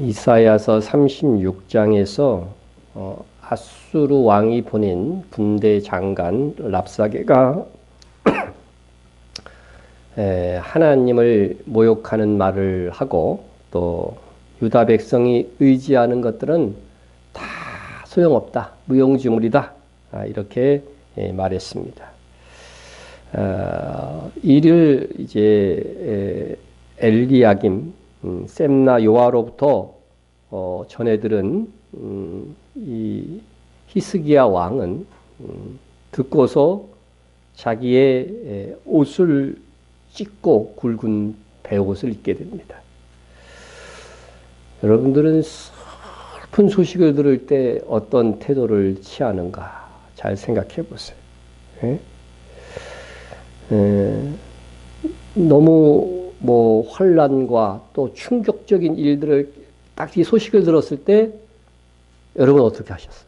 이사야서 36장에서 아수르 왕이 보낸 군대 장관 랍사게가 하나님을 모욕하는 말을 하고 또 유다 백성이 의지하는 것들은 다 소용없다, 무용지물이다, 이렇게 말했습니다. 이를 이제 엘리야김, 셈나 요아로부터 전해 들은 이 히스기야 왕은 듣고서 자기의 옷을 찢고 굵은 베옷을 입게 됩니다. 여러분들은 슬픈 소식을 들을 때 어떤 태도를 취하는가 잘 생각해 보세요. 너무 환란과 또 충격적인 일들을 딱 이 소식을 들었을 때 여러분 어떻게 하셨어요?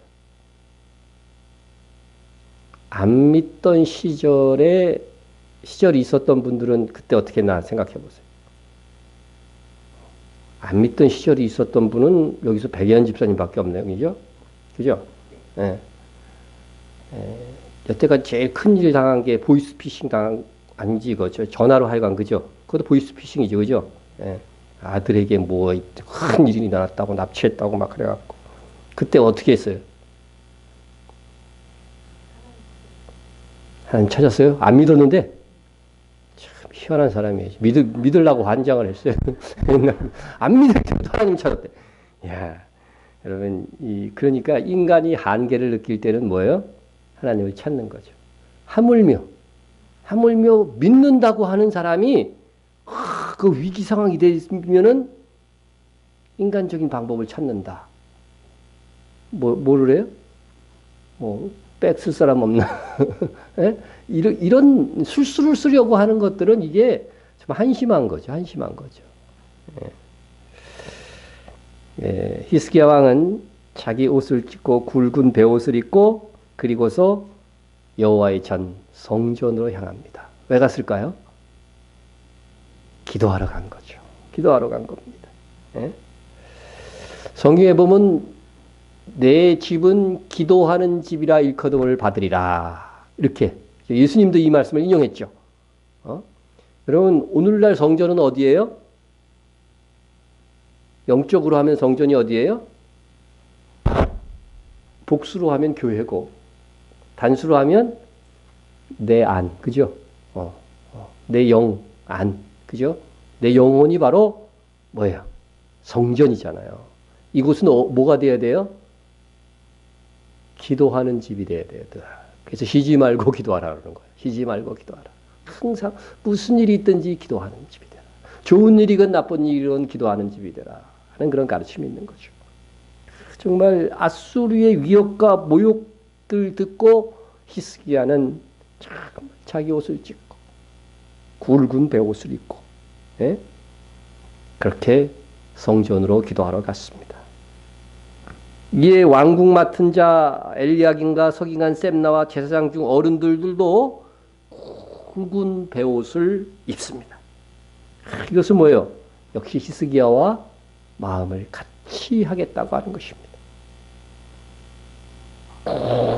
안 믿던 시절이 있었던 분들은 그때 어떻게 했나 생각해 보세요. 안 믿던 시절이 있었던 분은 여기서 백예한 집사님밖에 없네요. 그죠? 그죠? 예. 여태까지 제일 큰 일 당한 게 보이스피싱 아니지, 그죠? 전화로 하여간, 그죠? 그것도 보이스피싱이죠, 그죠? 예. 아들에게 큰 일이 일어났다고, 납치했다고 막 그래갖고. 그때 어떻게 했어요? 하나님 찾았어요? 안 믿었는데? 참 희한한 사람이에요. 믿으려고 환장을 했어요. 안 믿을 때부터 하나님 찾았대. 야, 여러분, 그러니까 인간이 한계를 느낄 때는 뭐예요? 하나님을 찾는 거죠. 하물며 믿는다고 하는 사람이 그 위기 상황이 되면은 인간적인 방법을 찾는다. 뭐를 해요? 백 쓸 사람 없나? 예? 이런 술수를 쓰려고 하는 것들은 이게 좀 한심한 거죠. 한심한 거죠. 히스기야 왕은 자기 옷을 찢고 굵은 베옷을 입고 그리고서 여호와의 전 성전으로 향합니다. 왜 갔을까요? 기도하러 간 거죠. 기도하러 간 겁니다. 성경에 보면 내 집은 기도하는 집이라 일컬음을 받으리라. 이렇게 예수님도 이 말씀을 인용했죠. 여러분, 오늘날 성전은 어디예요? 영적으로 하면 성전이 어디예요? 복수로 하면 교회고, 단수로 하면 내 안, 그죠? 내 영, 안, 그죠? 내 영혼이 바로 뭐예요? 성전이잖아요. 이곳은 뭐가 돼야 돼요? 기도하는 집이 돼야 돼요. 그래서 쉬지 말고 기도하라는 거예요. 쉬지 말고 기도하라. 항상 무슨 일이 있든지 기도하는 집이 되라. 좋은 일이건 나쁜 일이건 기도하는 집이 되라 하는 그런 가르침이 있는 거죠. 정말 아수르의 위협과 모욕들 듣고 히스기야는 자기 옷을 찢고 굵은 베옷을 입고 그렇게 성전으로 기도하러 갔습니다. 이에 왕궁 맡은 자 엘리야김과 서기관 셈나와 제사장 중 어른들도 굵은 베옷을 입습니다. 이것은 뭐예요? 역시 히스기야와 마음을 같이 하겠다고 하는 것입니다.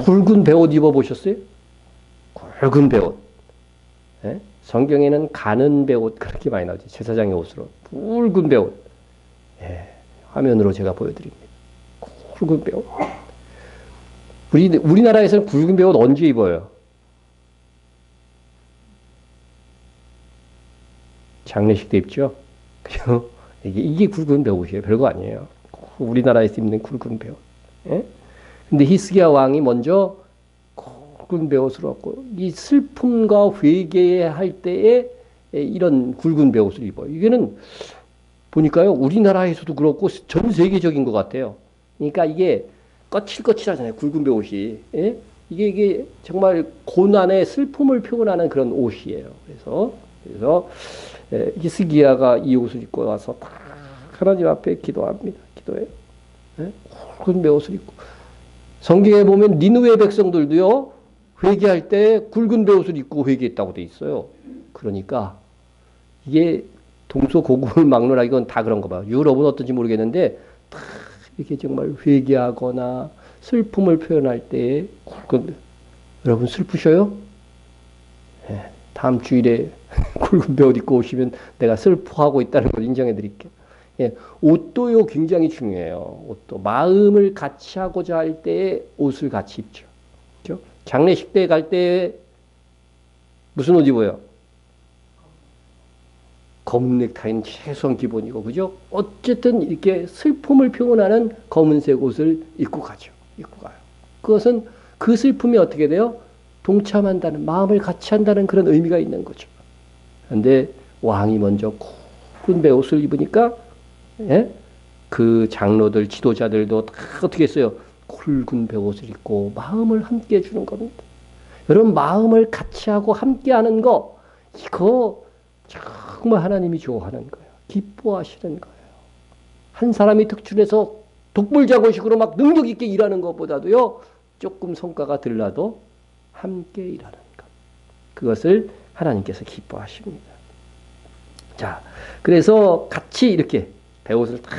굵은 베옷 입어보셨어요? 굵은 베옷. 성경에는 가는 베옷 그렇게 많이 나오죠. 제사장의 옷으로. 굵은 베옷. 화면으로 제가 보여드립니다. 굵은 베옷. 우리나라에서는 굵은 베옷 언제 입어요? 장례식 때 입죠? 그죠? 이게 굵은 베옷이에요. 별거 아니에요. 우리나라에서 입는 굵은 베옷. 근데 히스기야 왕이 먼저 굵은 베옷을 입고 이 슬픔과 회개할 때에 이런 굵은 베옷을 입어요. 이게는 보니까요, 우리나라에서도 그렇고 전 세계적인 것 같아요. 그러니까 이게 거칠거칠하잖아요. 굵은 베옷이. 이게 정말 고난의 슬픔을 표현하는 그런 옷이에요. 그래서 히스기야가 이 옷을 입고 와서 하나님 앞에 기도합니다. 기도해요. 굵은 베옷을 입고. 성경에 보면 니느웨 백성들도요, 회개할 때 굵은 베옷을 입고 회개했다고 돼 있어요. 그러니까 이게 동서고금을 막론하게 이건 다 그런 거 봐. 유럽은 어떤지 모르겠는데 다 이렇게 정말 회개하거나 슬픔을 표현할 때 여러분 슬프셔요? 예, 다음 주일에 굵은 베옷 입고 오시면 내가 슬퍼하고 있다는 걸 인정해 드릴게요. 예, 옷도요 굉장히 중요해요. 옷도 마음을 같이 하고자 할 때에 옷을 같이 입죠. 그렇죠? 장례식 때 갈 때 무슨 옷 입어요? 검은 넥타이는 최소한 기본이고, 그죠? 어쨌든 이렇게 슬픔을 표현하는 검은색 옷을 입고 가죠. 입고 가요. 그것은 그 슬픔이 어떻게 돼요? 동참한다는, 마음을 같이 한다는 그런 의미가 있는 거죠. 그런데 왕이 먼저 굵은 베옷을 입으니까, 예? 그 장로들, 지도자들도 다 어떻게 했어요? 굵은 베옷을 입고 마음을 함께 해주는 겁니다. 여러분, 마음을 같이 하고 함께 하는 거, 이거 정말 하나님이 좋아하는 거예요. 기뻐하시는 거예요. 한 사람이 특출해서 독불자고식으로 막 능력 있게 일하는 것보다도요, 조금 성과가 들라도 함께 일하는 것. 그것을 하나님께서 기뻐하십니다. 자, 그래서 같이 이렇게 베옷을 다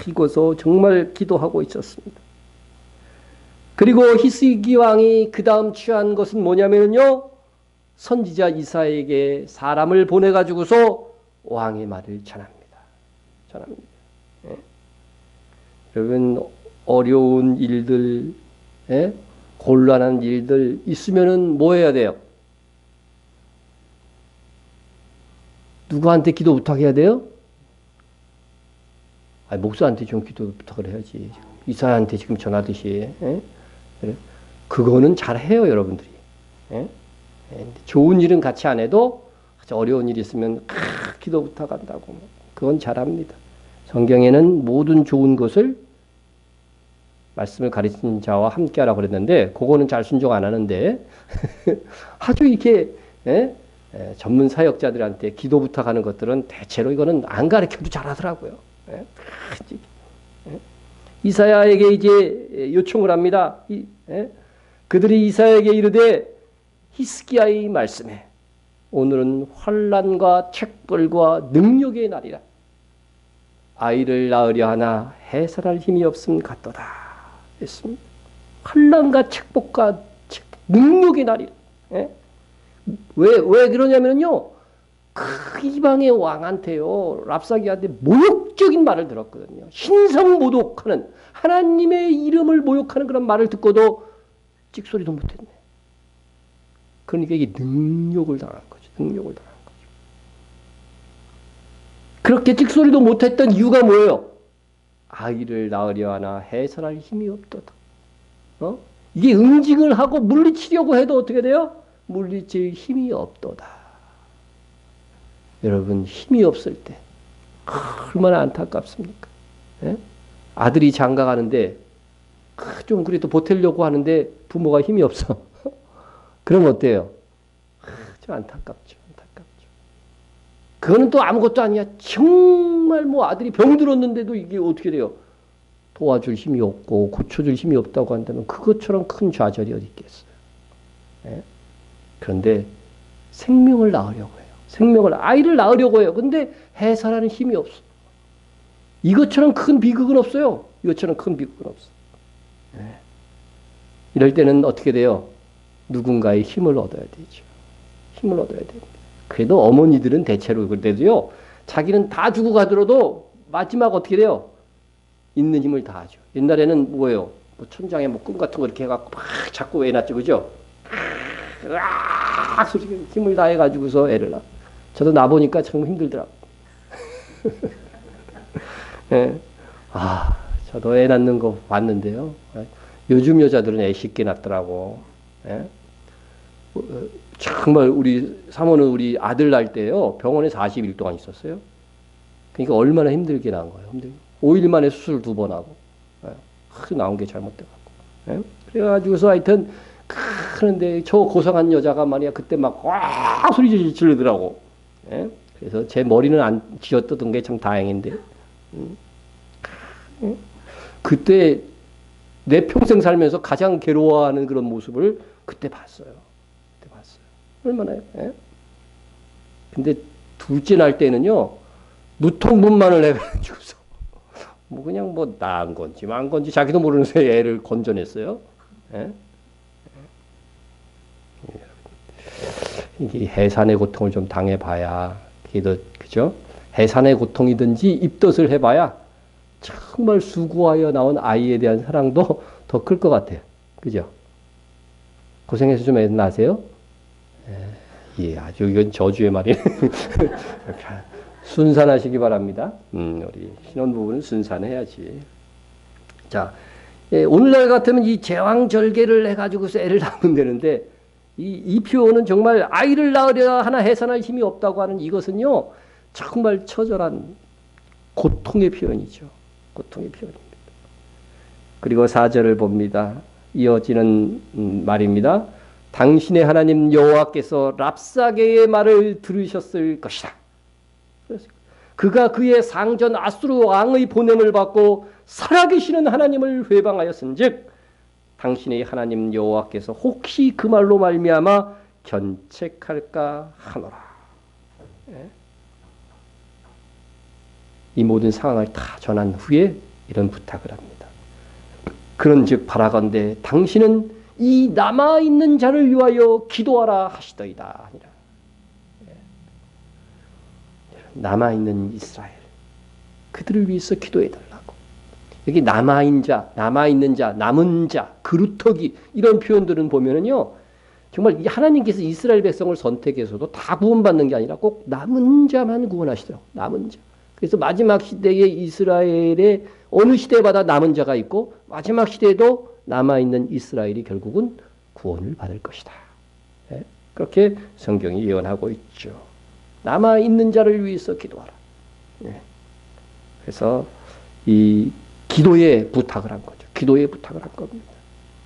입고서 정말 기도하고 있었습니다. 그리고 히스기 왕이 그 다음 취한 것은 뭐냐면요, 선지자 이사야에게 사람을 보내가지고서 왕의 말을 전합니다. 전합니다. 예? 여러분, 어려운 일들, 예? 곤란한 일들 있으면은 뭐 해야 돼요? 누구한테 기도 부탁해야 돼요? 아니, 목사한테 좀 기도 부탁을 해야지. 이사야한테 지금 전하듯이. 예? 그래? 그거는 잘해요, 여러분들이. 예? 좋은 일은 같이 안 해도 어려운 일이 있으면 기도 부탁한다고. 그건 잘합니다. 성경에는 모든 좋은 것을 말씀을 가르치는 자와 함께 하라고 그랬는데 그거는 잘 순종 안 하는데 아주 이렇게 전문 사역자들한테 기도 부탁하는 것들은 대체로 이거는 안 가르쳐도 잘하더라고요. 이사야에게 이제 요청을 합니다. 그들이 이사야에게 이르되 히스기야의 말씀에 오늘은 환난과 책벌과 능력의 날이라. 아이를 낳으려 하나 해산할 힘이 없음 같도다 했습니다. 환난과 책복과 능력의 날이라. 예? 왜 그러냐면요, 그 이방의 왕한테요, 랍사기한테 모욕적인 말을 들었거든요. 신성 모독하는, 하나님의 이름을 모욕하는 그런 말을 듣고도 찍소리도 못했네. 그러니까 이게 능욕을 당한 거죠. 능욕을 당한 거죠. 그렇게 찍소리도 못했던 이유가 뭐예요? 아이를 낳으려 하나 해산할 힘이 없도다. 이게 응징을 하고 물리치려고 해도 어떻게 돼요? 물리칠 힘이 없도다. 여러분, 힘이 없을 때 얼마나 안타깝습니까? 예? 아들이 장가 가는데 좀 그래도 보태려고 하는데 부모가 힘이 없어. 그럼 어때요? 좀 안타깝죠. 안타깝죠. 그거는 또 아무것도 아니야. 정말 뭐 아들이 병들었는데도 이게 어떻게 돼요? 도와줄 힘이 없고 고쳐줄 힘이 없다고 한다면 그것처럼 큰 좌절이 어디 있겠어요. 예? 그런데 생명을 낳으려고 해요. 아이를 낳으려고 해요. 근데 해산하는 힘이 없어. 이것처럼 큰 비극은 없어요. 이것처럼 큰 비극은 없어. 예. 이럴 때는 어떻게 돼요? 누군가의 힘을 얻어야 되죠. 힘을 얻어야 됩니다. 그래도 어머니들은 대체로 그래도요, 자기는 다 주고 가더라도 마지막 어떻게 돼요? 있는 힘을 다 하죠. 옛날에는 뭐예요? 뭐 천장에 뭐 끈 같은 거 이렇게 해갖고 막 자꾸 애 낳죠, 그죠? 으악! 소리 힘을 다 해가지고서 애를 낳아. 저도 낳아 보니까 정말 힘들더라고. 예. 저도 애 낳는 거 봤는데요. 요즘 여자들은 애 쉽게 낳더라고. 예? 정말 우리 사모는 우리 아들 낳을 때요, 병원에 40일 동안 있었어요. 그러니까 얼마나 힘들게 낳은 거예요. 5일 만에 수술 2번 하고. 나온 게 잘못돼갖고. 예? 그래가지고서 하여튼, 그런데 저 고상한 여자가 말이야, 그때 막, 와! 소리 지르더라고. 예? 그래서 제 머리는 안 쥐어뜯은 게 참 다행인데. 그때 내 평생 살면서 가장 괴로워하는 그런 모습을 그때 봤어요. 얼마나, 예? 근데 둘째 날 때는요, 무통분만을 해가지고서 뭐 그냥 뭐 나은 건지 만 건지 자기도 모르는 새에 애를 건져냈어요. 예? 이게 해산의 고통을 좀 당해봐야 그죠? 해산의 고통이든지 입덧을 해봐야 정말 수고하여 나온 아이에 대한 사랑도 더 클 것 같아요. 그죠? 고생해서 좀 애 낳으세요. 예, 아주 이건 저주의 말이에요. 순산하시기 바랍니다. 우리 신혼부부는 순산해야지. 자, 예, 오늘날 같으면 이 제왕절개를 해가지고서 애를 낳으면 되는데, 이 표현은 정말 아이를 낳으려 하나 해산할 힘이 없다고 하는 이것은요, 정말 처절한 고통의 표현이죠. 고통의 표현입니다. 그리고 4절을 봅니다. 이어지는 말입니다. 당신의 하나님 여호와께서 랍사게의 말을 들으셨을 것이다. 그가 그의 상전 아수르 왕의 보냄을 받고 살아계시는 하나님을 회방하였은즉 당신의 하나님 여호와께서 혹시 그 말로 말미암아 견책할까 하노라. 이 모든 상황을 다 전한 후에 이런 부탁을 합니다. 그런즉 바라건대 당신은 이 남아있는 자를 위하여 기도하라 하시더이다. 아니라. 남아있는 이스라엘 그들을 위해서 기도해달라고. 여기 남아있는 자, 남은 자, 그루터기 이런 표현들은 보면은요 정말 하나님께서 이스라엘 백성을 선택해서도 다 구원받는 게 아니라 꼭 남은 자만 구원하시더라고. 남은 자. 그래서 마지막 시대에 이스라엘의 어느 시대마다 남은 자가 있고 마지막 시대에도 남아있는 이스라엘이 결국은 구원을 받을 것이다. 네? 그렇게 성경이 예언하고 있죠. 남아있는 자를 위해서 기도하라. 네. 그래서 이 기도에 부탁을 한 거죠. 기도에 부탁을 한 겁니다.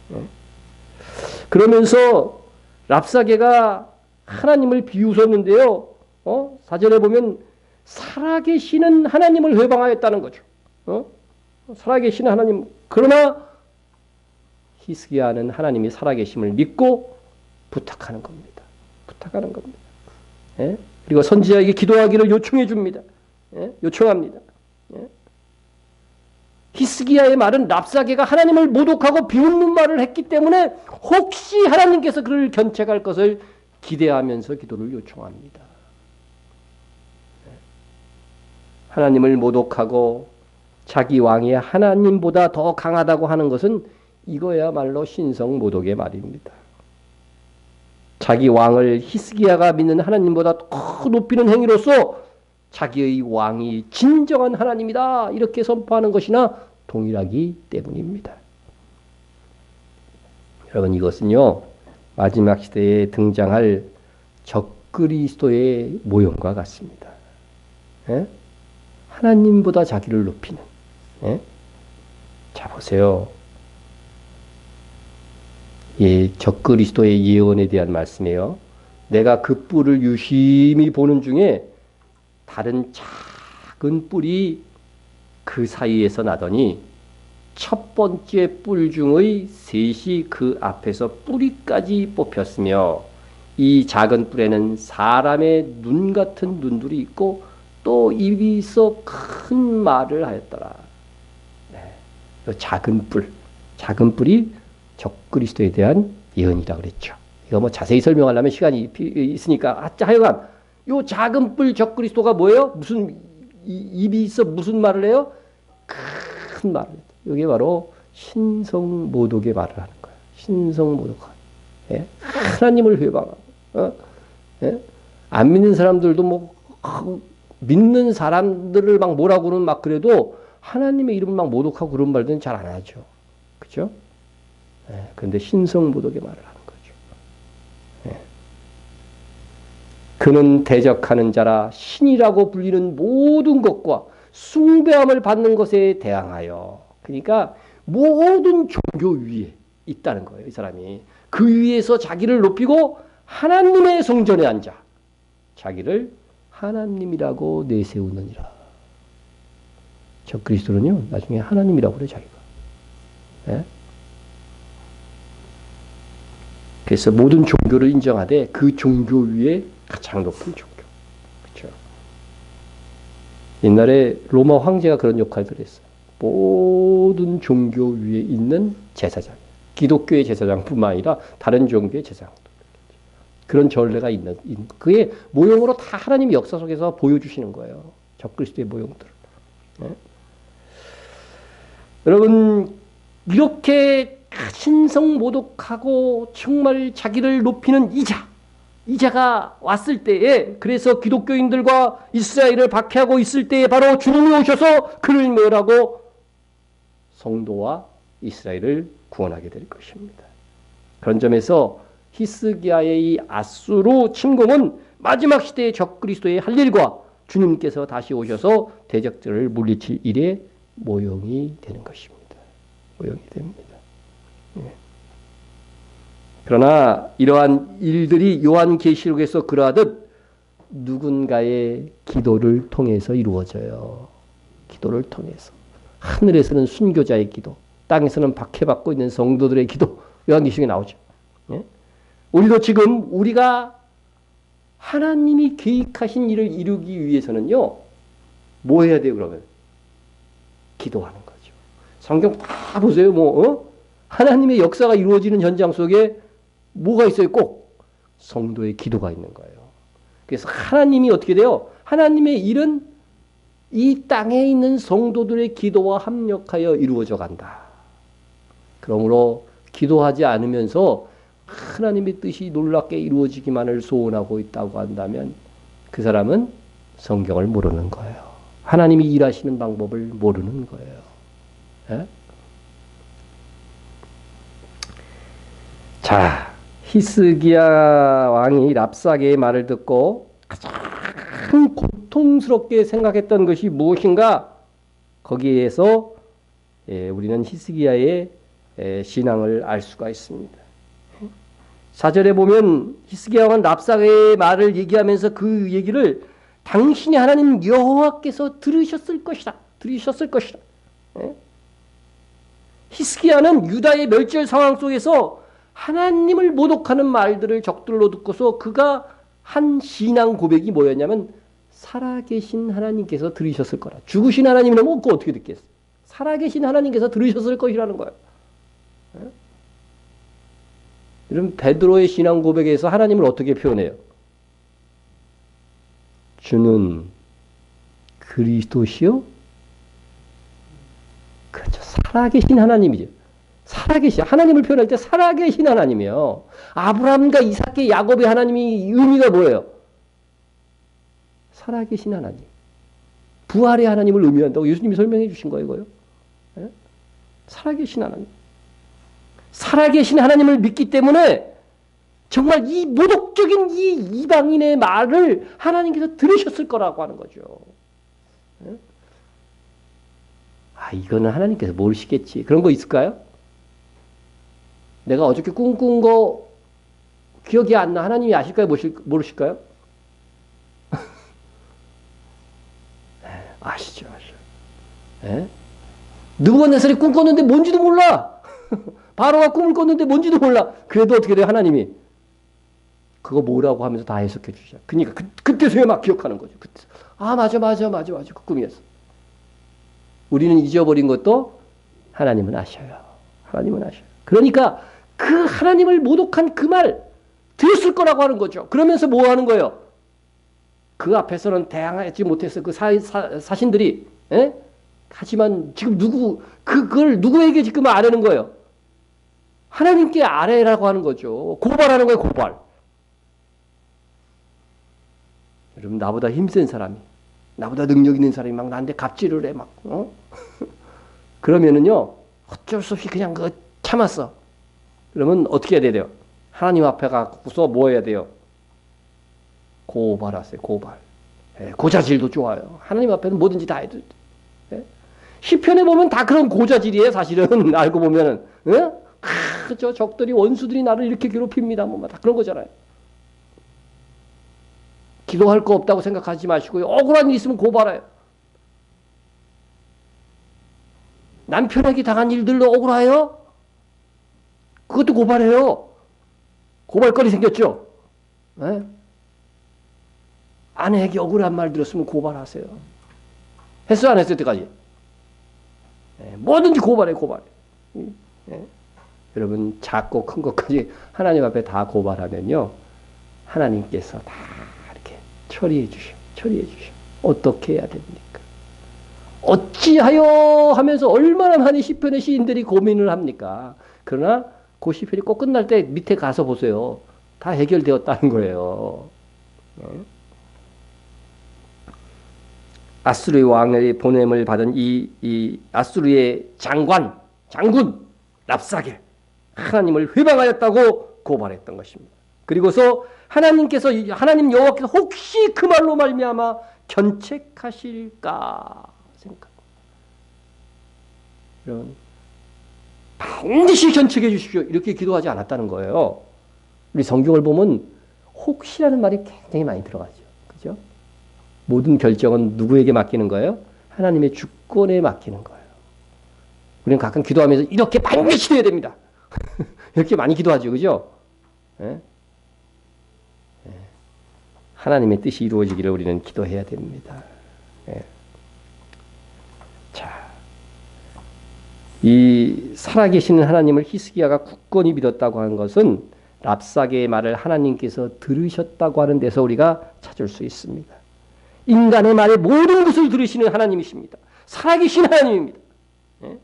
네. 그러면서 랍사게가 하나님을 비웃었는데요. 4절에 보면 살아계시는 하나님을 회방하였다는 거죠. 살아계시는 하나님. 그러나 히스기야는 하나님이 살아계심을 믿고 부탁하는 겁니다. 부탁하는 겁니다. 예? 그리고 선지자에게 기도하기를 요청해 줍니다. 예? 요청합니다. 예? 히스기야의 말은 랍사게가 하나님을 모독하고 비웃는 말을 했기 때문에 혹시 하나님께서 그를 견책할 것을 기대하면서 기도를 요청합니다. 하나님을 모독하고 자기 왕이 하나님보다 더 강하다고 하는 것은 이거야말로 신성 모독의 말입니다. 자기 왕을 히스기야가 믿는 하나님보다 더 높이는 행위로서 자기의 왕이 진정한 하나님이다 이렇게 선포하는 것이나 동일하기 때문입니다. 여러분 이것은요 마지막 시대에 등장할 적그리스도의 모형과 같습니다. 예? 하나님보다 자기를 높이는. 예? 자 보세요. 예, 적그리스도의 예언에 대한 말씀이에요. 내가 그 뿔을 유심히 보는 중에 다른 작은 뿔이 그 사이에서 나더니 첫 번째 뿔 중의 셋이 그 앞에서 뿌리까지 뽑혔으며 이 작은 뿔에는 사람의 눈 같은 눈들이 있고 또 입이 있어 큰 말을 하였더라. 네. 작은 뿔이 적그리스도에 대한 예언이라 그랬죠. 이거 뭐 자세히 설명하려면 시간이 있으니까 하여간 요 작은 뿔 적그리스도가 뭐예요? 무슨 입이 있어 무슨 말을 해요? 큰 말을. 이게 바로 신성모독의 말을 하는 거예요. 신성모독. 예? 하나님을 회방하고. 예? 안 믿는 사람들도 뭐 믿는 사람들을 막 뭐라고 그러면 막 그래도 하나님의 이름을 막 모독하고 그런 말들은 잘 안 하죠. 그죠? 예, 그런데 신성모독의 말을 하는 거죠. 예. 그는 대적하는 자라 신이라고 불리는 모든 것과 숭배함을 받는 것에 대항하여. 그러니까 모든 종교 위에 있다는 거예요. 이 사람이. 그 위에서 자기를 높이고 하나님의 성전에 앉아 자기를 하나님이라고 내세우느니라. 적그리스도는요 나중에 하나님이라고 그래 자기가. 예? 그래서 모든 종교를 인정하되 그 종교 위에 가장 높은 종교. 그렇죠? 옛날에 로마 황제가 그런 역할을 했어요. 모든 종교 위에 있는 제사장. 기독교의 제사장뿐만 아니라 다른 종교의 제사장. 그런 전례가 있는, 그의 모형으로 다 하나님이 역사 속에서 보여주시는 거예요. 적그리스도의 모형들을. 네? 여러분, 이렇게 신성모독하고 정말 자기를 높이는 이자가 왔을 때에, 그래서 기독교인들과 이스라엘을 박해하고 있을 때에 바로 주님이 오셔서 그를 멸하고 성도와 이스라엘을 구원하게 될 것입니다. 그런 점에서 히스기야의 이 아수르 침공은 마지막 시대의 적그리스도의 할 일과 주님께서 다시 오셔서 대적들을 물리칠 일의 모형이 되는 것입니다. 모형이 됩니다. 예. 그러나 이러한 일들이 요한계시록에서 그러하듯 누군가의 기도를 통해서 이루어져요. 기도를 통해서. 하늘에서는 순교자의 기도, 땅에서는 박해받고 있는 성도들의 기도, 요한계시록에 나오죠. 예? 우리도 지금 우리가 하나님이 계획하신 일을 이루기 위해서는요, 뭐 해야 돼요, 그러면? 기도하는 거죠. 성경 다 보세요, 하나님의 역사가 이루어지는 현장 속에 뭐가 있어요? 꼭 성도의 기도가 있는 거예요. 그래서 하나님이 어떻게 돼요? 하나님의 일은 이 땅에 있는 성도들의 기도와 합력하여 이루어져 간다. 그러므로 기도하지 않으면서 하나님의 뜻이 놀랍게 이루어지기만을 소원하고 있다고 한다면 그 사람은 성경을 모르는 거예요. 하나님이 일하시는 방법을 모르는 거예요. 예? 자, 히스기야 왕이 랍사게의 말을 듣고 가장 고통스럽게 생각했던 것이 무엇인가? 거기에서 우리는 히스기야의 신앙을 알 수가 있습니다. 4절에 보면 히스기야 왕은 랍사게의 말을 얘기하면서 그 얘기를 당신이 하나님 여호와께서 들으셨을 것이다. 들으셨을 것이다. 히스기야는 유다의 멸절 상황 속에서 하나님을 모독하는 말들을 적들로 듣고서 그가 한 신앙 고백이 뭐였냐면 살아계신 하나님께서 들으셨을 거라. 죽으신 하나님이라면 그거 어떻게 듣겠어? 살아계신 하나님께서 들으셨을 것이라는 거예요. 이런 베드로의 신앙 고백에서 하나님을 어떻게 표현해요? 주는 그리스도시요? 그렇죠. 살아계신 하나님이죠. 살아계신 하나님을 표현할 때 살아계신 하나님이요. 아브라함과 이삭의 야곱의 하나님이 의미가 뭐예요? 살아계신 하나님. 부활의 하나님을 의미한다고 예수님이 설명해 주신 거예요, 이거요. 네? 살아계신 하나님. 살아계신 하나님을 믿기 때문에 정말 이 모독적인 이 이방인의 말을 하나님께서 들으셨을 거라고 하는 거죠. 네? 이거는 하나님께서 모르시겠지. 그런 거 있을까요? 내가 어저께 꿈꾼 거 기억이 안 나. 하나님이 아실까요? 모르실까요? 아시죠. 예? 느부갓네살이 꿈 꿨는데 뭔지도 몰라. 바로가 꿈을 꿨는데 뭔지도 몰라. 그래도 어떻게 돼요? 하나님이 그거 뭐라고 하면서 다 해석해 주시죠. 그러니까 그때서야 막 기억하는 거죠. 그때. 맞아. 그 꿈이었어. 우리는 잊어버린 것도 하나님은 아셔요. 하나님은 아셔요. 그러니까 그 하나님을 모독한 그 말 들었을 거라고 하는 거죠. 그러면서 뭐 하는 거예요? 그 앞에서는 대항하지 못했어. 그 사신들이. 에? 하지만 지금 그걸 누구에게 지금 아뢰는 거예요? 하나님께 아뢰라고 하는 거죠. 고발하는 거예요, 고발. 여러분, 나보다 힘센 사람이, 나보다 능력 있는 사람이 막 나한테 갑질을 해, 그러면은요, 어쩔 수 없이 그냥 참았어. 그러면 어떻게 해야 돼요? 하나님 앞에 가서 뭐 해야 돼요? 고발하세요, 고발. 고자질도 좋아요. 하나님 앞에는 뭐든지 다 해도 돼. 시편에 보면 다 그런 고자질이에요, 사실은. 알고 보면은. 저 적들이, 원수들이 나를 이렇게 괴롭힙니다. 다 그런 거잖아요. 기도할 거 없다고 생각하지 마시고요. 억울한 일 있으면 고발해요. 남편에게 당한 일들로 억울해요? 그것도 고발해요. 고발거리 생겼죠? 아내에게 억울한 말 들었으면 고발하세요. 했어 안 했을 때까지? 뭐든지 고발해. 예. 여러분 작고 큰 것까지 하나님 앞에 다 고발하면요. 하나님께서 다 이렇게 처리해 주셔. 어떻게 해야 됩니까? 어찌하여 하면서 얼마나 많은 시편의 시인들이 고민을 합니까? 그러나 그 시편이 꼭 끝날 때 밑에 가서 보세요. 다 해결되었다는 거예요. 아수르의 왕의 보냄을 받은 이 아수르의 장군 랍사게 하나님을 회방하였다고 고발했던 것입니다. 그리고서 하나님 여호와께서 혹시 그 말로 말미암아 견책하실까 생각. 여러분 반드시 견책해 주십시오. 이렇게 기도하지 않았다는 거예요. 우리 성경을 보면 혹시라는 말이 굉장히 많이 들어가죠. 그죠? 모든 결정은 누구에게 맡기는 거예요? 하나님의 주권에 맡기는 거예요. 우리는 가끔 기도하면서 이렇게 반드시 돼야 됩니다. 이렇게 많이 기도하죠. 그죠? 예? 하나님의 뜻이 이루어지기를 우리는 기도해야 됩니다. 예. 자, 이 살아계시는 하나님을 히스기야가 굳건히 믿었다고 하는 것은 랍사게의 말을 하나님께서 들으셨다고 하는 데서 우리가 찾을 수 있습니다. 인간의 말의 모든 것을 들으시는 하나님이십니다. 살아계신 하나님입니다. 예?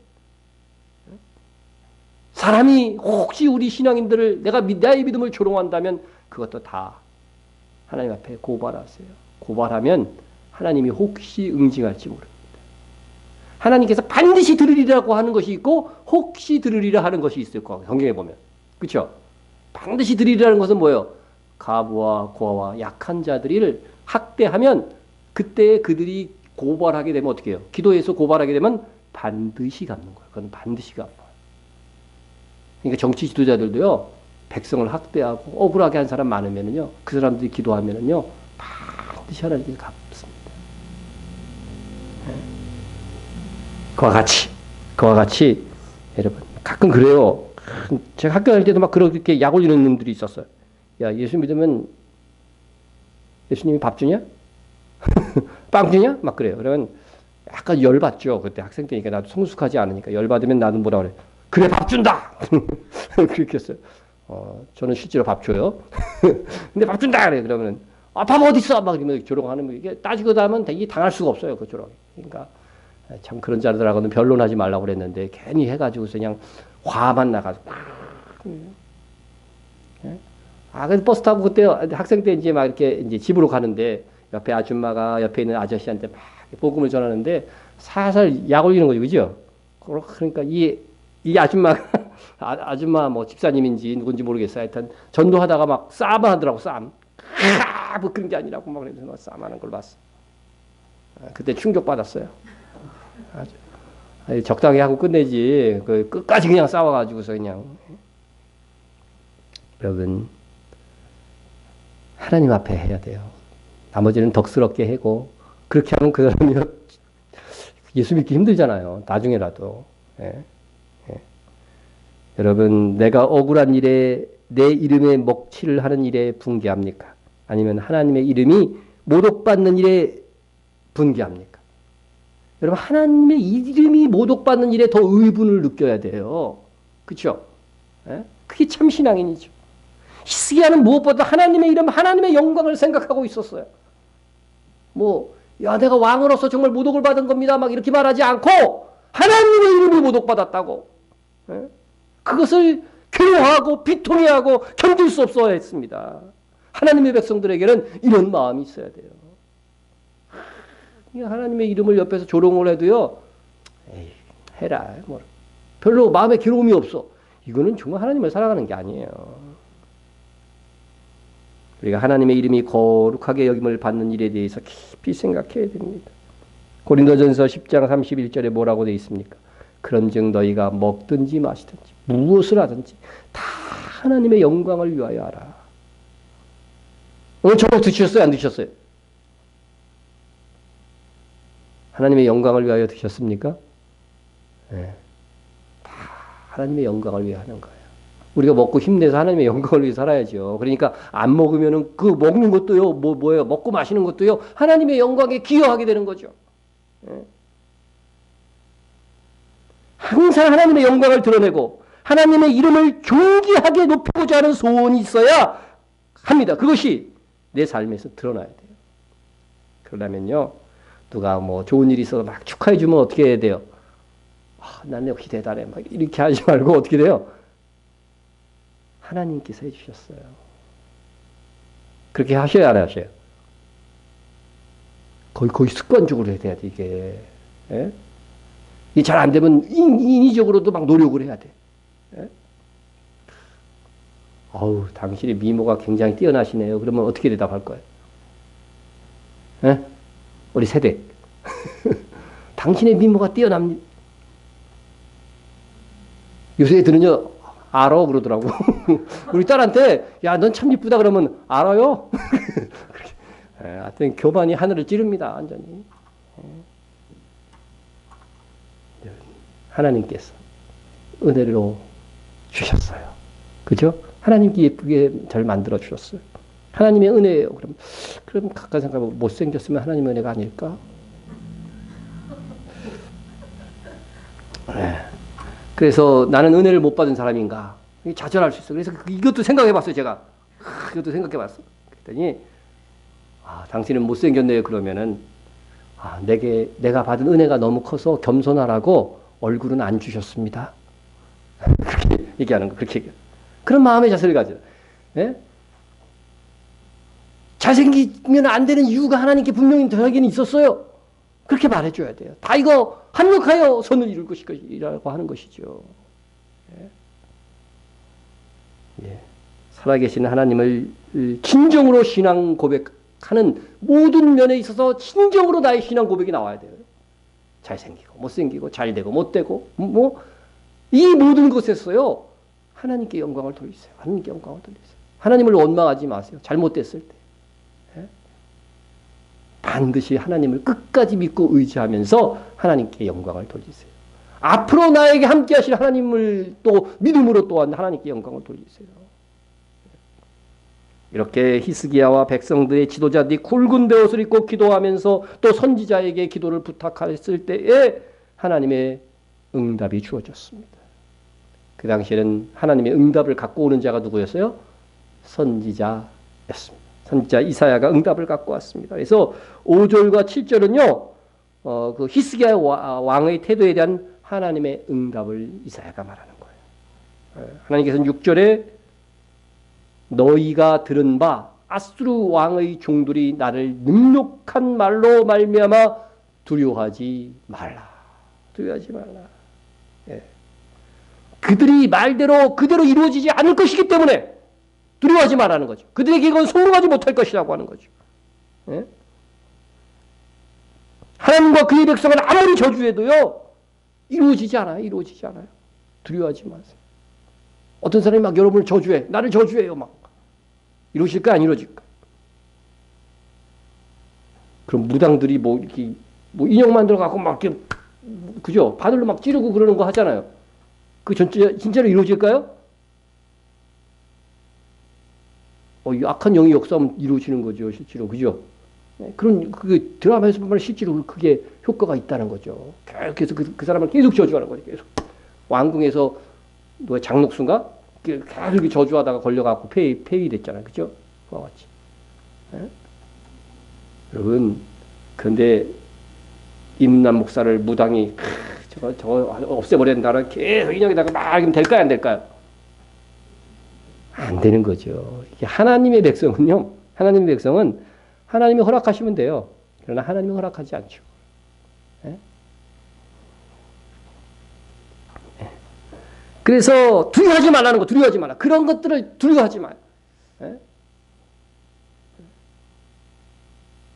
사람이 혹시 우리 신앙인들을 나의 믿음을 조롱한다면 그것도 다 하나님 앞에 고발하세요. 고발하면 하나님이 혹시 응징할지 모릅니다. 하나님께서 반드시 들으리라고 하는 것이 있고 혹시 들으리라 하는 것이 있을 거예요. 성경에 보면. 그렇죠? 반드시 들으리라는 것은 뭐예요? 과부와 고아와 약한 자들을 학대하면 그때 그들이 고발하게 되면 어떻게 해요? 기도해서 고발하게 되면 반드시 갚는 거예요. 그건 반드시 갚아요. 그러니까 정치 지도자들도요. 백성을 학대하고 억울하게 한 사람 많으면은요. 그 사람들이 기도하면은요. 반드시 하나님께서 갚습니다. 네. 그와 같이 여러분 가끔 그래요. 제가 학교 다닐 때도 막 그렇게 약 올리는 놈들이 있었어요. 야, 예수 믿으면 예수님이 밥 주냐? 빵 주냐? 막 그래요. 그러면 약간 열받죠. 그때 학생 때니까 나도 성숙하지 않으니까 열받으면 나도 뭐라 그래. 그래 밥 준다. 그렇게 했어요. 저는 실제로 밥 줘요. 근데 밥 준다 그래. 그러면 밥 어디 있어? 막 이러면 조롱하는 거 이게 따지고 나면 되게 당할 수가 없어요. 그 조롱. 그러니까 참 그런 자들하고는 변론하지 말라고 그랬는데 괜히 해가지고서 그냥 화만 나가서. 그래서 버스 타고 그때 학생 때 이제 막 이렇게 이제 집으로 가는데 옆에 아줌마가 옆에 있는 아저씨한테 막 복음을 전하는데 살살 약 올리는 거죠, 그죠? 그러니까 이 아줌마가 아줌마 뭐 집사님인지 누군지 모르겠어요. 하여튼 전도하다가 막 싸움을 하더라고, 싸움. 뭐 그런 게 아니라고 막 그래서 막 싸움하는 걸 봤어. 그때 충격 받았어요. 아주 적당히 하고 끝내지. 끝까지 그냥 싸워가지고서 그냥. 여러분 하나님 앞에 해야 돼요. 나머지는 덕스럽게 하고 그렇게 하면 그 사람이 예수 믿기 힘들잖아요. 나중에라도. 예. 예. 여러분 내가 억울한 일에 내 이름에 먹칠을 하는 일에 분개합니까? 아니면 하나님의 이름이 모독받는 일에 분개합니까? 여러분 하나님의 이름이 모독받는 일에 더 의분을 느껴야 돼요. 그렇죠? 예? 그게 참 신앙인이죠. 히스기야는 무엇보다 하나님의 이름, 하나님의 영광을 생각하고 있었어요. 내가 왕으로서 정말 모독을 받은 겁니다. 막 이렇게 말하지 않고 하나님의 이름이 모독받았다고. 예? 그것을 괴로워하고 비통해하고 견딜 수 없어 했습니다. 하나님의 백성들에게는 이런 마음이 있어야 돼요. 하나님의 이름을 옆에서 조롱을 해도요. 에이, 해라. 별로 마음에 괴로움이 없어. 이거는 정말 하나님을 사랑하는 게 아니에요. 우리가 하나님의 이름이 거룩하게 여김을 받는 일에 대해서 깊이 생각해야 됩니다. 고린도전서 10장 31절에 뭐라고 되어 있습니까? 그런즉 너희가 먹든지 마시든지 무엇을 하든지 다 하나님의 영광을 위하여 하라. 오늘 저녁 드셨어요? 안 드셨어요? 하나님의 영광을 위하여 드셨습니까? 네. 다 하나님의 영광을 위해 하는 거예요. 우리가 먹고 힘내서 하나님의 영광을 위해 살아야죠. 그러니까 안 먹으면은 그 먹는 것도요, 뭐예요? 먹고 마시는 것도요, 하나님의 영광에 기여하게 되는 거죠. 예? 항상 하나님의 영광을 드러내고 하나님의 이름을 존귀하게 높이고자 하는 소원이 있어야 합니다. 그것이 내 삶에서 드러나야 돼요. 그러려면요, 누가 뭐 좋은 일이 있어서 막 축하해주면 어떻게 해야 돼요? 아, 난 역시 대단해. 막 이렇게 하지 말고 어떻게 돼요? 하나님께서 해주셨어요. 그렇게 하셔야 안 하셔요? 거의 습관적으로 해야 돼, 이게. 예? 이게 잘 안 되면 인위적으로도 막 노력을 해야 돼. 예? 어우, 당신의 미모가 굉장히 뛰어나시네요. 그러면 어떻게 대답할 거예요? 예? 우리 세대. 당신의 미모가 뛰어납니다. 요새 애들은요, 알아 그러더라고. 우리 딸한테, 야, 넌 참 이쁘다 그러면, 알아요? 하여튼 교만이 하늘을 찌릅니다, 완전히. 하나님께서 은혜로 주셨어요. 그죠? 하나님께 예쁘게 잘 만들어 주셨어요. 하나님의 은혜예요. 그럼 가까이 생각하면 못생겼으면 하나님의 은혜가 아닐까? 그래서 나는 은혜를 못 받은 사람인가? 좌절할 수 있어. 그래서 이것도 생각해 봤어요, 제가. 이것도 생각해 봤어. 그랬더니, 아, 당신은 못생겼네요. 그러면은, 아, 내가 받은 은혜가 너무 커서 겸손하라고 얼굴은 안 주셨습니다. 그렇게 얘기하는 거, 그렇게 얘기해요. 그런 마음의 자세를 가져. 예? 잘생기면 안 되는 이유가 하나님께 분명히 저에게는 있었어요. 그렇게 말해줘야 돼요. 다 이거 합력하여 선을 이룰 것이라고 하는 것이죠. 예. 예. 살아계신 하나님을 진정으로 신앙 고백하는 모든 면에 있어서 진정으로 나의 신앙 고백이 나와야 돼요. 잘생기고 못생기고 잘되고 못되고 이 모든 것에서요. 하나님께 영광을 돌리세요. 하나님께 영광을 돌리세요. 하나님을 원망하지 마세요. 잘못됐을 때. 반드시 하나님을 끝까지 믿고 의지하면서 하나님께 영광을 돌리세요. 앞으로 나에게 함께 하실 하나님을 또 믿음으로 또한 하나님께 영광을 돌리세요. 이렇게 히스기야와 백성들의 지도자들이 굵은 베옷을 입고 기도하면서 또 선지자에게 기도를 부탁했을 때에 하나님의 응답이 주어졌습니다. 그 당시에는 하나님의 응답을 갖고 오는 자가 누구였어요? 선지자였습니다. 선지자 이사야가 응답을 갖고 왔습니다. 그래서 5절과 7절은요, 그 히스기야 왕의 태도에 대한 하나님의 응답을 이사야가 말하는 거예요. 하나님께서는 6절에 너희가 들은 바 아수르 왕의 종들이 나를 능욕한 말로 말미암아 두려워하지 말라. 두려워하지 말라. 예. 그들이 말대로 그대로 이루어지지 않을 것이기 때문에 두려워하지 말라는 거죠. 그들에게 이건 성공하지 못할 것이라고 하는 거죠. 예? 하나님과 그의 백성은 아무리 저주해도요, 이루어지지 않아요. 이루어지지 않아요. 두려워하지 마세요. 어떤 사람이 막 여러분을 저주해. 나를 저주해요. 막. 이루어질까? 안 이루어질까? 그럼 무당들이 이렇게 인형 만들어갖고 막 이렇게, 그죠? 바늘로 막 찌르고 그러는 거 하잖아요. 그 진짜로 이루어질까요? 악한 영이 역사하면 이루어지는 거죠, 실제로. 그죠? 그런, 드라마에서 보면 실제로 그게 효과가 있다는 거죠. 계속 그 사람을 계속 저주하는 거죠, 계속. 왕궁에서, 누가 장녹수인가? 계속 저주하다가 걸려갖고 폐위됐잖아요. 그죠? 그와 같이. 네? 여러분, 그런데, 임남 목사를 무당이, 저거 없애버려야 된다는 계속 인형에다가 막 하면 될까요, 안 될까요? 안 되는 거죠. 하나님의 백성은요, 하나님의 백성은 하나님이 허락하시면 돼요. 그러나 하나님이 허락하지 않죠. 예? 예. 그래서 두려워하지 말라는 거, 두려워하지 말라. 그런 것들을 두려워하지 마요. 예?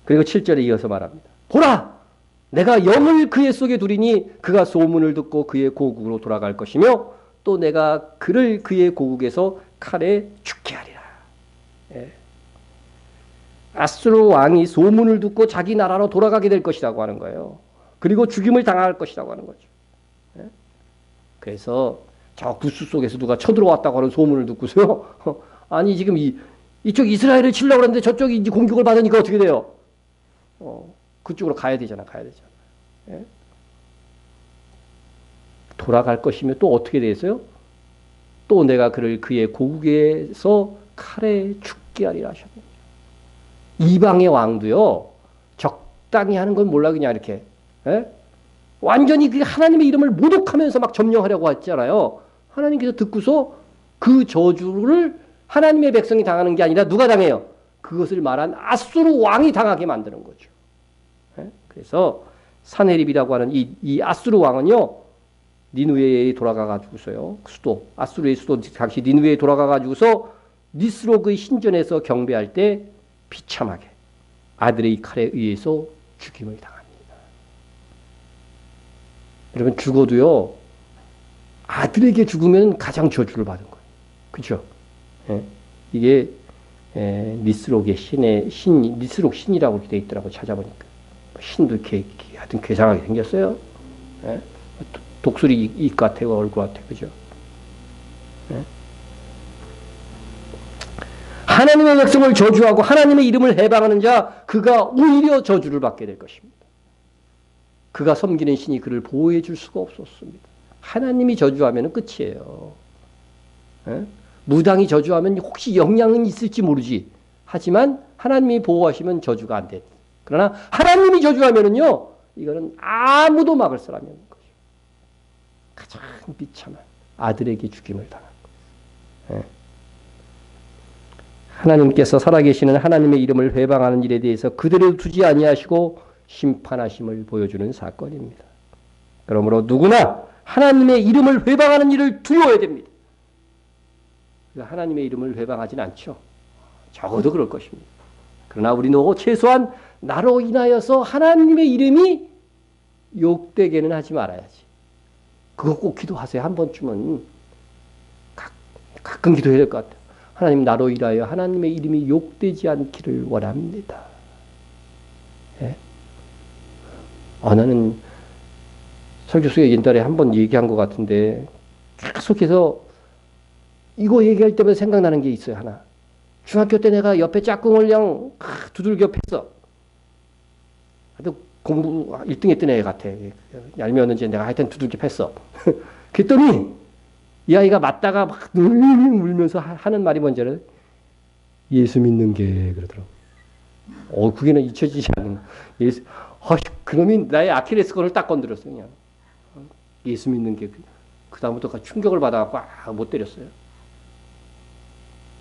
그리고 7절에 이어서 말합니다. 보라! 내가 영을 그의 속에 두리니 그가 소문을 듣고 그의 고국으로 돌아갈 것이며 또 내가 그를 그의 고국에서 칼에 죽게 하리라. 예. 아수르 왕이 소문을 듣고 자기 나라로 돌아가게 될 것이라고 하는 거예요. 그리고 죽임을 당할 것이라고 하는 거죠. 예. 그래서 저 구스 속에서 누가 쳐들어왔다고 하는 소문을 듣고서요. 아니 지금 이쪽 이스라엘을 치려고 하는데 저쪽이 이제 공격을 받으니까 어떻게 돼요? 그쪽으로 가야 되잖아. 가야 되잖아. 예? 돌아갈 것이면 또 어떻게 되겠어요? 또 내가 그를 그의 고국에서 칼에 죽게 하리라 하셨습니다. 이방의 왕도요, 적당히 하는 건 몰라, 그냥 이렇게. 예? 완전히 그 하나님의 이름을 모독하면서 막 점령하려고 했잖아요. 하나님께서 듣고서 그 저주를 하나님의 백성이 당하는 게 아니라 누가 당해요? 그것을 말한 아수르 왕이 당하게 만드는 거죠. 예? 그래서 사네립이라고 하는 이 아수르 왕은요, 니느웨에 돌아가가지고서요, 수도, 아수르의 수도 당시 니느웨에 돌아가가지고서 니스록의 신전에서 경배할 때 비참하게 아들의 칼에 의해서 죽임을 당합니다. 여러분, 죽어도요, 아들에게 죽으면 가장 저주를 받은 거예요. 그죠? 예? 이게, 니스록의 니스록 신이라고 되어 있더라고, 찾아보니까. 신도 하여튼 괴상하게 생겼어요. 예? 독수리 입 같아요, 얼굴 같아요. 그죠? 예? 하나님의 백성을 저주하고 하나님의 이름을 해방하는 자, 그가 오히려 저주를 받게 될 것입니다. 그가 섬기는 신이 그를 보호해 줄 수가 없었습니다. 하나님이 저주하면 끝이에요. 예? 무당이 저주하면 혹시 영향은 있을지 모르지. 하지만 하나님이 보호하시면 저주가 안 돼. 그러나 하나님이 저주하면은요, 이거는 아무도 막을 사람이 없는 거죠. 가장 비참한 아들에게 죽임을 당한 거예요. 예. 하나님께서 살아계시는 하나님의 이름을 회방하는 일에 대해서 그대로 두지 아니하시고 심판하심을 보여주는 사건입니다. 그러므로 누구나 하나님의 이름을 회방하는 일을 두려워야 됩니다. 하나님의 이름을 회방하지는 않죠. 적어도 그럴 것입니다. 그러나 우리는 최소한 나로 인하여서 하나님의 이름이 욕되게는 하지 말아야지. 그거 꼭 기도하세요. 한 번쯤은. 가끔 기도해야 될 것 같아요. 하나님, 나로 인하여 하나님의 이름이 욕되지 않기를 원합니다. 예? 나는 설교수가 옛날에 한번 얘기한 것 같은데 계속해서 이거 얘기할 때마다 생각나는 게 있어요. 하나. 중학교 때 내가 옆에 짝꿍을 그냥 두들겨 팼어. 아주 공부 1등 했던 애 같아. 얄미웠는지 내가 하여튼 두들겨 팼어. 그랬더니 이 아이가 맞다가 막 울면서 하는 말이 뭔지 알아요? 예수 믿는 게 그러더라고. 그게는 잊혀지지 않는. 그놈이 나의 아킬레스건을 딱 건드렸어. 그냥. 예수 믿는 게. 그 다음부터 충격을 받아갖고 못 때렸어요.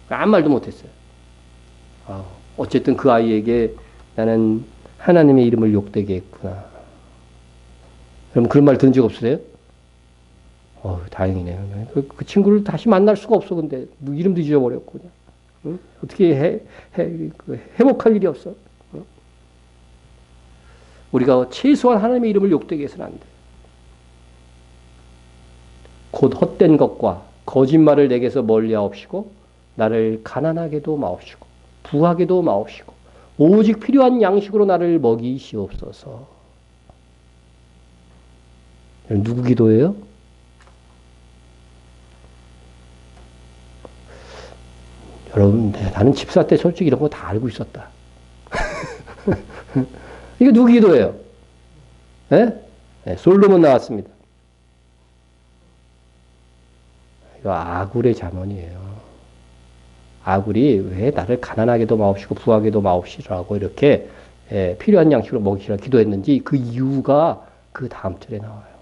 아무 말도 못했어요. 어쨌든 그 아이에게 나는 하나님의 이름을 욕되게 했구나. 그럼 그런 말 들은 적 없으세요? 다행이네요. 그 친구를 다시 만날 수가 없어. 근데 이름도 잊어버렸고 그냥. 응? 어떻게 회복할 일이 없어. 응? 우리가 최소한 하나님의 이름을 욕되게 해서는 안 돼. 곧 헛된 것과 거짓말을 내게서 멀리하옵시고 나를 가난하게도 마옵시고 부하게도 마옵시고 오직 필요한 양식으로 나를 먹이시옵소서. 누구 기도예요? 여러분, 나는 집사 때 솔직히 이런 거 다 알고 있었다. 이거 누구 기도예요? 네? 솔로몬 나왔습니다. 이거 아굴의 잠언이에요. 아굴이 왜 나를 가난하게도 마옵시고 부하게도 마옵시라고 이렇게 필요한 양식으로 먹이시라 기도했는지 그 이유가 그 다음 절에 나와요.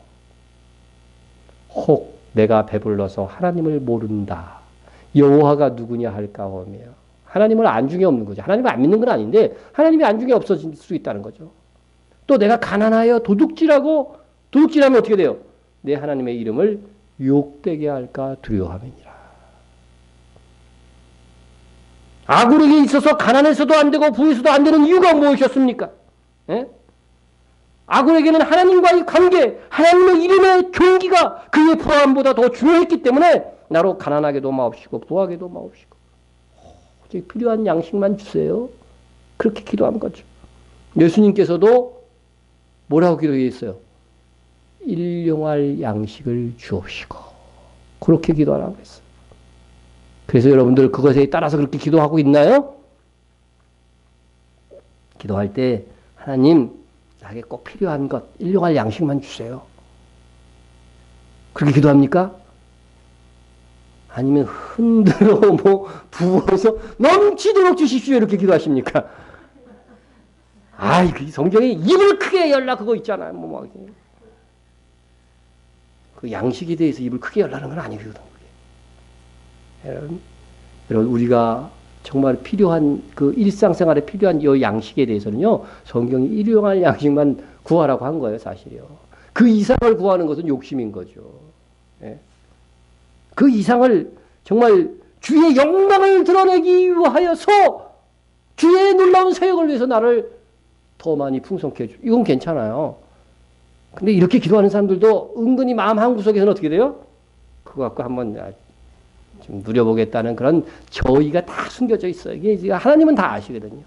혹 내가 배불러서 하나님을 모른다. 여호와가 누구냐 할까오며. 하나님을 안중에 없는 거죠. 하나님을 안 믿는 건 아닌데 하나님이 안중에 없어질 수 있다는 거죠. 또 내가 가난하여 도둑질하면 어떻게 돼요? 내 하나님의 이름을 욕되게 할까 두려워함이니라. 아굴에게 있어서 가난해서도 안 되고 부에서도 안 되는 이유가 무엇이었습니까? 예? 아굴에게는 하나님과의 관계, 하나님의 이름의 경기가 그의 부함보다 더 중요했기 때문에 나로 가난하게도 마옵시고 부하게도 마옵시고 오직 필요한 양식만 주세요. 그렇게 기도한 거죠. 예수님께서도 뭐라고 기도했어요? 일용할 양식을 주옵시고 그렇게 기도하라고 했어요. 그래서 여러분들 그것에 따라서 그렇게 기도하고 있나요? 기도할 때 하나님 자기에 꼭 필요한 것, 일용할 양식만 주세요. 그렇게 기도합니까? 아니면 흔들어 부어서 넘치도록 주십시오 이렇게 기도하십니까? 아이, 그 성경에 입을 크게 열라 그거 있잖아요. 그 양식에 대해서 입을 크게 열라는 건 아니거든. 여러분, 우리가 정말 필요한 그 일상생활에 필요한 이 양식에 대해서는요, 성경이 일용할 양식만 구하라고 한 거예요, 사실이요. 그 이상을 구하는 것은 욕심인 거죠. 예? 그 이상을 정말 주의 영광을 드러내기 위하여서 주의 놀라운 사역을 위해서 나를 더 많이 풍성케 해줘. 이건 괜찮아요. 근데 이렇게 기도하는 사람들도 은근히 마음 한구석에서는 어떻게 돼요? 그거 갖고 한번 좀 누려보겠다는 그런 저의가 다 숨겨져 있어요. 이게 하나님은 다 아시거든요.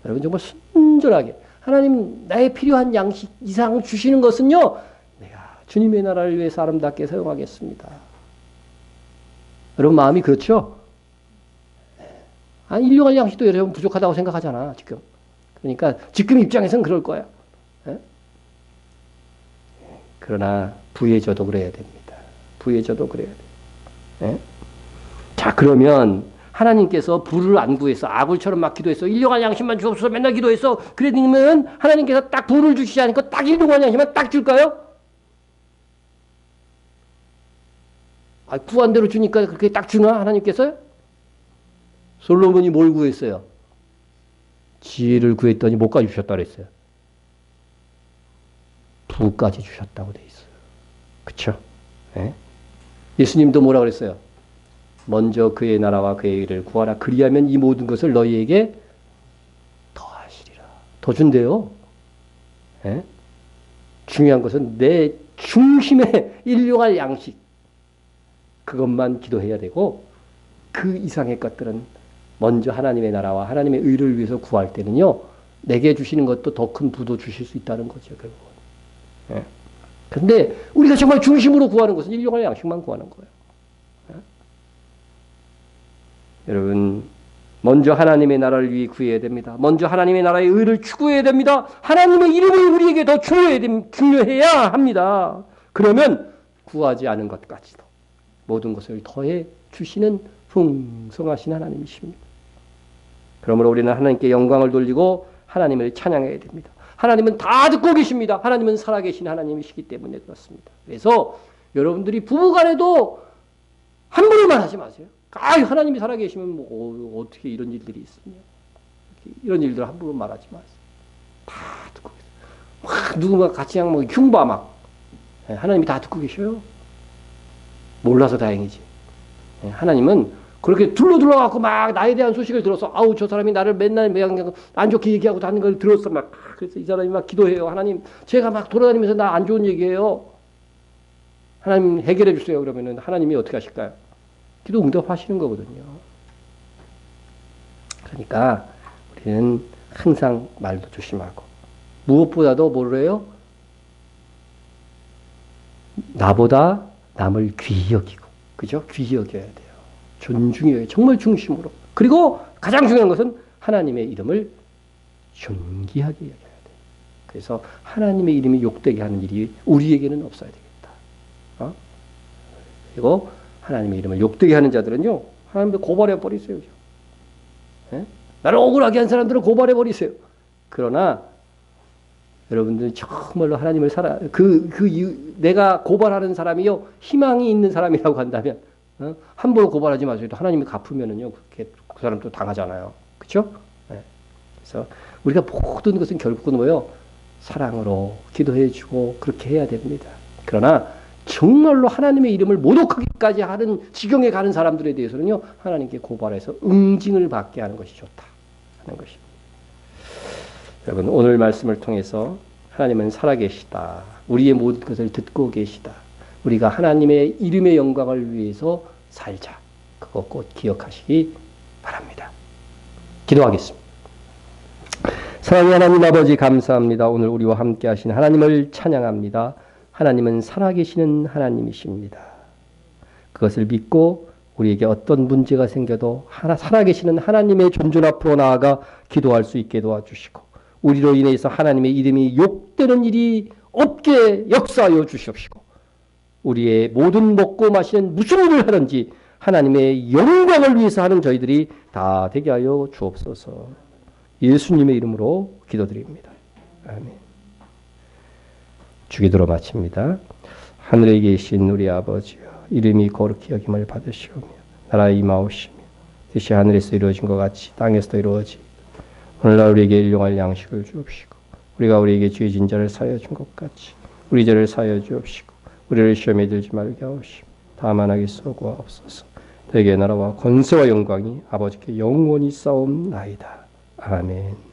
여러분 정말 순전하게 하나님 나의 필요한 양식 이상 주시는 것은요, 내가 주님의 나라를 위해서 아름답게 사용하겠습니다. 여러분 마음이 그렇죠? 아니, 일용할 양식도 여러분 부족하다고 생각하잖아 지금. 그러니까 지금 입장에서는 그럴 거야. 예? 그러나 부해져도 그래야 됩니다. 부해져도 그래야 돼. 예? 자, 그러면 하나님께서 부를 안 구해서 아굴처럼 막 기도해서 일용할 양식만 주옵소서 맨날 기도해서 그러면 하나님께서 딱 부를 주시지 않고 딱 일용할 양식만 딱 줄까요? 아, 구한 대로 주니까 그렇게 딱 주나 하나님께서? 솔로몬이 뭘 구했어요? 지혜를 구했더니 뭐까지 주셨다 그랬어요? 부까지 주셨다고 돼 있어요. 그쵸? 예? 예수님도 뭐라 그랬어요? 먼저 그의 나라와 그의 일을 구하라. 그리하면 이 모든 것을 너희에게 더하시리라. 더 준대요. 예? 중요한 것은 내 중심에 일용할 양식. 그것만 기도해야 되고 그 이상의 것들은 먼저 하나님의 나라와 하나님의 의를 위해서 구할 때는요, 내게 주시는 것도 더 큰 부도 주실 수 있다는 거죠, 결국은. 예. 근데 우리가 정말 중심으로 구하는 것은 일용할 양식만 구하는 거예요. 예? 여러분, 먼저 하나님의 나라를 위해 구해야 됩니다. 먼저 하나님의 나라의 의를 추구해야 됩니다. 하나님의 이름이 우리에게 더 중요해야 합니다. 그러면 구하지 않은 것까지도 모든 것을 더해 주시는 풍성하신 하나님이십니다. 그러므로 우리는 하나님께 영광을 돌리고 하나님을 찬양해야 됩니다. 하나님은 다 듣고 계십니다. 하나님은 살아계신 하나님이시기 때문에 그렇습니다. 그래서 여러분들이 부부간에도 함부로만 하지 마세요. 하나님이 살아계시면 뭐 어떻게 이런 일들이 있으냐. 이런 일들 함부로 말하지 마세요. 다 듣고 계세요. 누군가 같이 그냥 흉봐 막. 하나님이 다 듣고 계셔요. 몰라서 다행이지. 하나님은 그렇게 둘러갖고 막 나에 대한 소식을 들어서 아우 저 사람이 나를 맨날 안 좋게 얘기하고 다니는 걸 들었어 막. 그래서 이 사람이 막 기도해요. 하나님 제가 막 돌아다니면서 나 안 좋은 얘기해요. 하나님 해결해 주세요. 그러면은 하나님이 어떻게 하실까요? 기도 응답하시는 거거든요. 그러니까 우리는 항상 말도 조심하고 무엇보다도 뭐를 해요? 나보다 남을 귀히 여기고, 그죠? 귀히 여겨야 돼요. 존중해요. 정말 중심으로. 그리고 가장 중요한 것은 하나님의 이름을 존귀하게 여겨야 돼요. 그래서 하나님의 이름이 욕되게 하는 일이 우리에게는 없어야 되겠다. 그리고 하나님의 이름을 욕되게 하는 자들은요, 하나님을 고발해 버리세요. 예? 나를 억울하게 한 사람들은 고발해 버리세요. 그러나 여러분들 정말로 하나님을 내가 고발하는 사람이요, 희망이 있는 사람이라고 한다면, 함부로 고발하지 마세요. 하나님이 갚으면은요, 그 사람도 당하잖아요. 그쵸? 네. 그래서 우리가 모든 것은 결국은 뭐예요? 사랑으로 기도해주고 그렇게 해야 됩니다. 그러나 정말로 하나님의 이름을 모독하기까지 하는 지경에 가는 사람들에 대해서는요, 하나님께 고발해서 응징을 받게 하는 것이 좋다 하는 것입니다. 여러분, 오늘 말씀을 통해서 하나님은 살아계시다. 우리의 모든 것을 듣고 계시다. 우리가 하나님의 이름의 영광을 위해서 살자. 그거 꼭 기억하시기 바랍니다. 기도하겠습니다. 사랑의 하나님 아버지 감사합니다. 오늘 우리와 함께 하신 하나님을 찬양합니다. 하나님은 살아계시는 하나님이십니다. 그것을 믿고 우리에게 어떤 문제가 생겨도 살아계시는 하나님의 존존 앞으로 나아가 기도할 수 있게 도와주시고, 우리로 인해서 하나님의 이름이 욕되는 일이 없게 역사하여 주시옵시고 우리의 모든 먹고 마시는 무슨 일을 하든지 하나님의 영광을 위해서 하는 저희들이 다 되게 하여 주옵소서. 예수님의 이름으로 기도드립니다. 아멘. 주기도로 마칩니다. 하늘에 계신 우리 아버지여, 이름이 거룩히 여김을 받으시오며 나라에 임하옵시며 뜻이 하늘에서 이루어진 것 같이 땅에서도 이루어지. 오늘날 우리에게 일용할 양식을 주옵시고 우리가 우리에게 죄 진 자를 사하여 준 것 같이 우리 죄를 사하여 주옵시고 우리를 시험에 들지 말게 하옵시며 다만 하게 쏘고하옵소서. 너에게 나라와 권세와 영광이 아버지께 영원히 싸움나이다. 아멘.